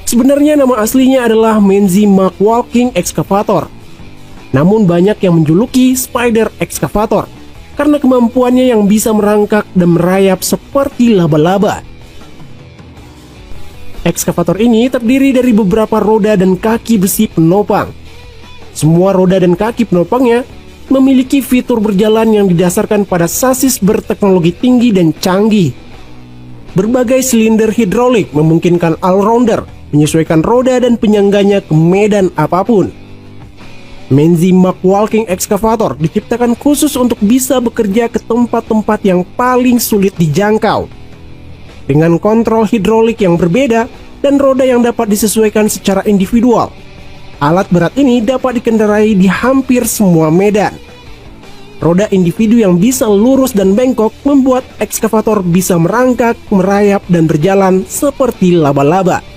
Sebenarnya nama aslinya adalah Menzi Mark Walking Excavator. Namun banyak yang menjuluki Spider Excavator karena kemampuannya yang bisa merangkak dan merayap seperti laba-laba. Ekskavator ini terdiri dari beberapa roda dan kaki besi penopang. Semua roda dan kaki penopangnya memiliki fitur berjalan yang didasarkan pada sasis berteknologi tinggi dan canggih. Berbagai silinder hidrolik memungkinkan all-rounder menyesuaikan roda dan penyangganya ke medan apapun. Menzi Mark Walking Excavator diciptakan khusus untuk bisa bekerja ke tempat-tempat yang paling sulit dijangkau. Dengan kontrol hidrolik yang berbeda dan roda yang dapat disesuaikan secara individual, alat berat ini dapat dikendarai di hampir semua medan. Roda individu yang bisa lurus dan bengkok membuat ekskavator bisa merangkak, merayap, dan berjalan seperti laba-laba.